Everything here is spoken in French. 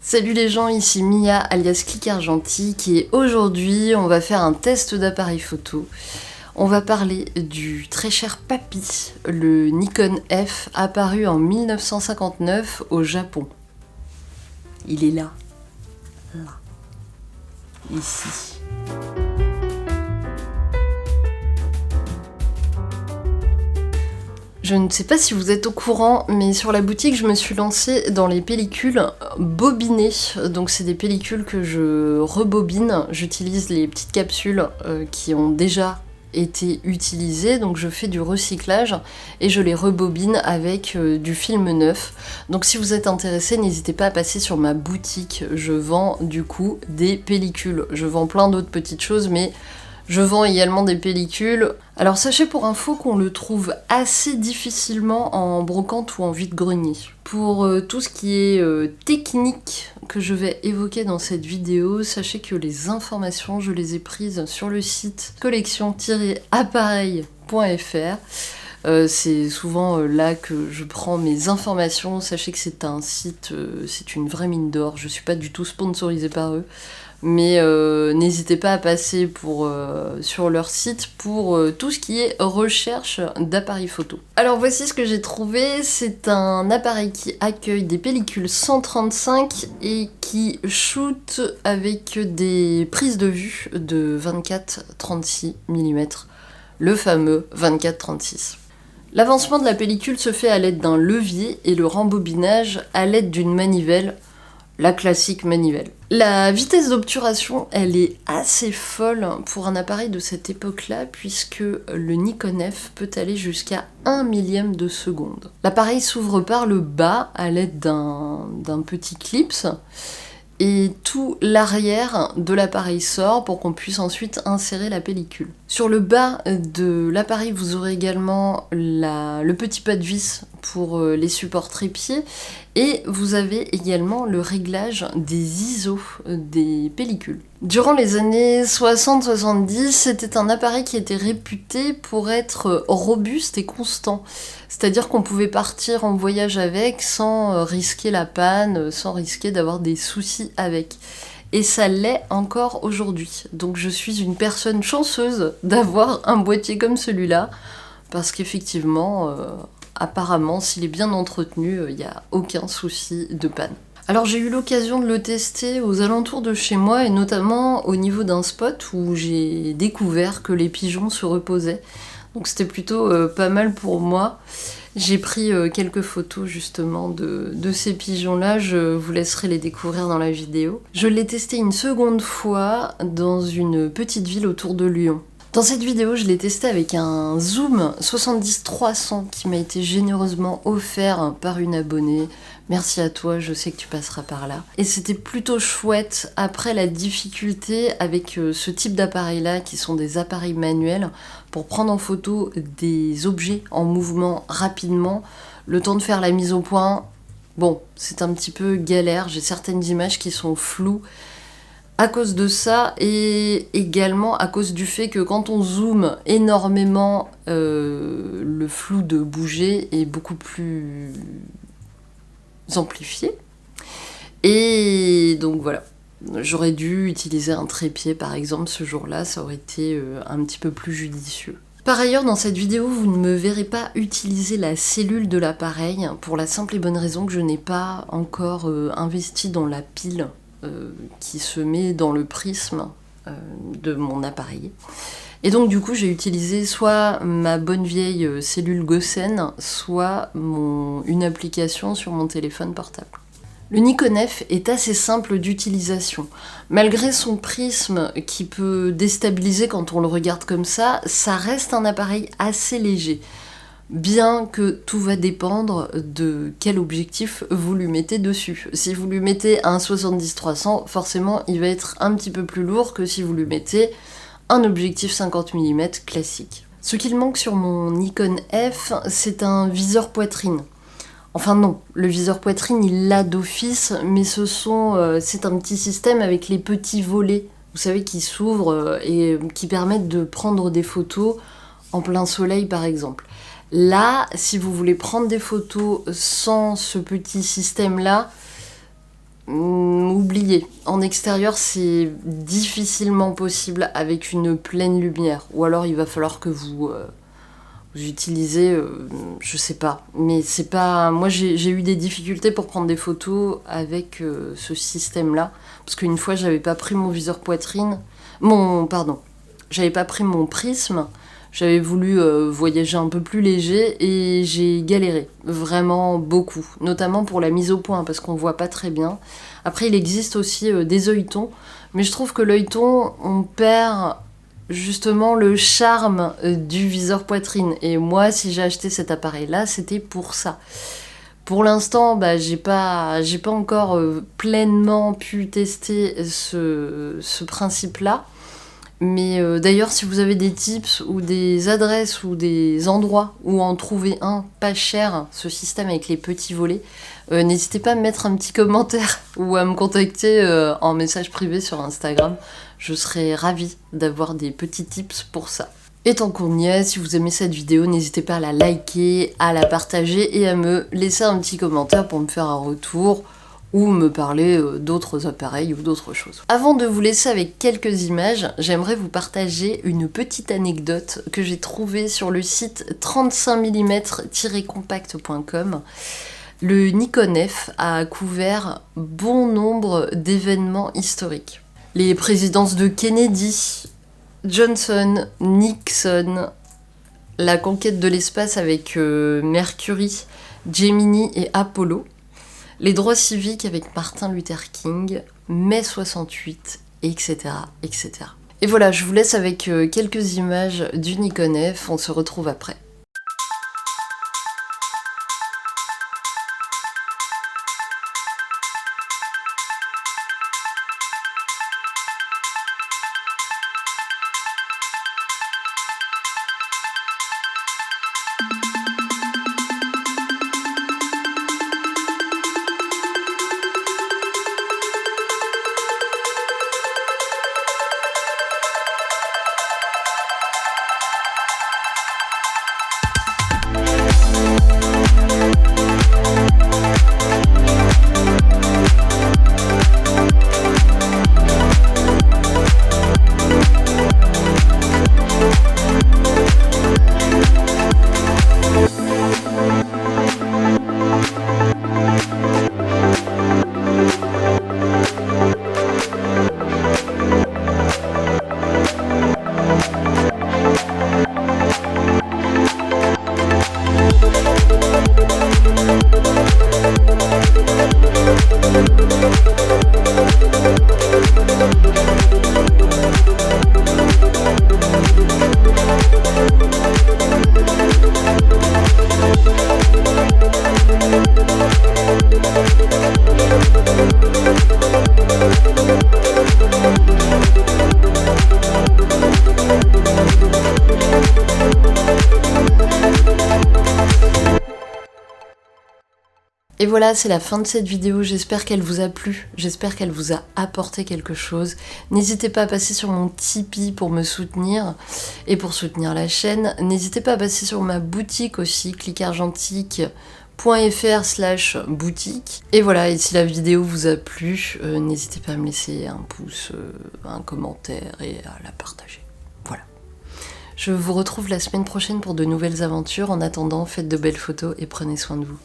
Salut les gens, ici Mia alias Click Argentique et aujourd'hui on va faire un test d'appareil photo. On va parler du très cher Papy, le Nikon F apparu en 1959 au Japon. Il est là, ici. Je ne sais pas si vous êtes au courant, mais sur la boutique, je me suis lancée dans les pellicules bobinées. Donc c'est des pellicules que je rebobine. J'utilise les petites capsules qui ont déjà été utilisées, donc je fais du recyclage et je les rebobine avec du film neuf. Donc si vous êtes intéressé, n'hésitez pas à passer sur ma boutique. Je vends du coup des pellicules. Je vends plein d'autres petites choses, mais je vends également des pellicules. Alors sachez pour info qu'on le trouve assez difficilement en brocante ou en vide-grenier. Pour tout ce qui est technique que je vais évoquer dans cette vidéo, sachez que les informations, je les ai prises sur le site collection-appareil.fr. C'est souvent là que je prends mes informations. Sachez que c'est un site, c'est une vraie mine d'or. Je suis pas du tout sponsorisée par eux. Mais n'hésitez pas à passer sur leur site pour tout ce qui est recherche d'appareils photo. Alors voici ce que j'ai trouvé, c'est un appareil qui accueille des pellicules 135 et qui shoot avec des prises de vue de 24-36 mm, le fameux 24-36. L'avancement de la pellicule se fait à l'aide d'un levier et le rembobinage à l'aide d'une manivelle, la classique manivelle. La vitesse d'obturation, elle est assez folle pour un appareil de cette époque-là, puisque le Nikon F peut aller jusqu'à 1 millième de seconde. L'appareil s'ouvre par le bas à l'aide d'un petit clips, et tout l'arrière de l'appareil sort pour qu'on puisse ensuite insérer la pellicule. Sur le bas de l'appareil, vous aurez également le petit pas de vis pour les supports trépieds et vous avez également le réglage des ISO des pellicules. Durant les années 60-70, c'était un appareil qui était réputé pour être robuste et constant. C'est-à-dire qu'on pouvait partir en voyage avec sans risquer la panne, sans risquer d'avoir des soucis avec. Et ça l'est encore aujourd'hui. Donc je suis une personne chanceuse d'avoir un boîtier comme celui-là, parce qu'effectivement, apparemment, s'il est bien entretenu, il n'y a aucun souci de panne. Alors j'ai eu l'occasion de le tester aux alentours de chez moi, et notamment au niveau d'un spot où j'ai découvert que les pigeons se reposaient. Donc c'était plutôt pas mal pour moi. J'ai pris quelques photos justement de ces pigeons-là, je vous laisserai les découvrir dans la vidéo. Je l'ai testé une seconde fois dans une petite ville autour de Lyon. Dans cette vidéo, je l'ai testé avec un zoom 70-300 qui m'a été généreusement offert par une abonnée. Merci à toi, je sais que tu passeras par là. Et c'était plutôt chouette après la difficulté avec ce type d'appareil-là, qui sont des appareils manuels, pour prendre en photo des objets en mouvement rapidement. Le temps de faire la mise au point, bon, c'est un petit peu galère. J'ai certaines images qui sont floues à cause de ça, et également à cause du fait que quand on zoome énormément, le flou de bouger est beaucoup plus amplifié. Et donc voilà, j'aurais dû utiliser un trépied par exemple ce jour-là, ça aurait été un petit peu plus judicieux. Par ailleurs, dans cette vidéo, vous ne me verrez pas utiliser la cellule de l'appareil, pour la simple et bonne raison que je n'ai pas encore investi dans la pile qui se met dans le prisme de mon appareil. Et donc du coup j'ai utilisé soit ma bonne vieille cellule Gosen, soit une application sur mon téléphone portable. Le Nikon F est assez simple d'utilisation. Malgré son prisme qui peut déstabiliser quand on le regarde comme ça reste un appareil assez léger. Bien que tout va dépendre de quel objectif vous lui mettez dessus. Si vous lui mettez un 70-300, forcément il va être un petit peu plus lourd que si vous lui mettez un objectif 50 mm classique. Ce qu'il manque sur mon Nikon F, c'est un viseur poitrine. Enfin non, le viseur poitrine il l'a d'office, mais c'est un petit système avec les petits volets, vous savez, qui s'ouvrent et qui permettent de prendre des photos en plein soleil par exemple. Là, si vous voulez prendre des photos sans ce petit système-là, oubliez. En extérieur, c'est difficilement possible avec une pleine lumière. Ou alors il va falloir que vous utilisez, je sais pas. Mais c'est pas... Moi, j'ai eu des difficultés pour prendre des photos avec ce système-là. Parce qu'une fois, j'avais pas pris mon viseur poitrine. J'avais pas pris mon prisme. J'avais voulu voyager un peu plus léger et j'ai galéré, vraiment beaucoup, notamment pour la mise au point parce qu'on voit pas très bien. Après il existe aussi des œilletons, mais je trouve que l'œilleton, on perd justement le charme du viseur poitrine. Et moi, si j'ai acheté cet appareil-là, c'était pour ça. Pour l'instant, j'ai pas encore pleinement pu tester ce principe-là. Mais d'ailleurs, si vous avez des tips ou des adresses ou des endroits où en trouver un pas cher, ce système avec les petits volets, n'hésitez pas à me mettre un petit commentaire ou à me contacter en message privé sur Instagram. Je serais ravie d'avoir des petits tips pour ça. Et tant qu'on y est, si vous aimez cette vidéo, n'hésitez pas à la liker, à la partager et à me laisser un petit commentaire pour me faire un retour ou me parler d'autres appareils ou d'autres choses. Avant de vous laisser avec quelques images, j'aimerais vous partager une petite anecdote que j'ai trouvée sur le site 35mm-compact.com. Le Nikon F a couvert bon nombre d'événements historiques. Les présidences de Kennedy, Johnson, Nixon, la conquête de l'espace avec Mercury, Gemini et Apollo, les droits civiques avec Martin Luther King, mai 68, etc., etc. Et voilà, je vous laisse avec quelques images du Nikon F, on se retrouve après. Et voilà, c'est la fin de cette vidéo, j'espère qu'elle vous a plu, j'espère qu'elle vous a apporté quelque chose. N'hésitez pas à passer sur mon Tipeee pour me soutenir et pour soutenir la chaîne. N'hésitez pas à passer sur ma boutique aussi, clicargentique.fr/boutique. Et voilà, et si la vidéo vous a plu, n'hésitez pas à me laisser un pouce, un commentaire et à la partager. Voilà. Je vous retrouve la semaine prochaine pour de nouvelles aventures. En attendant, faites de belles photos et prenez soin de vous.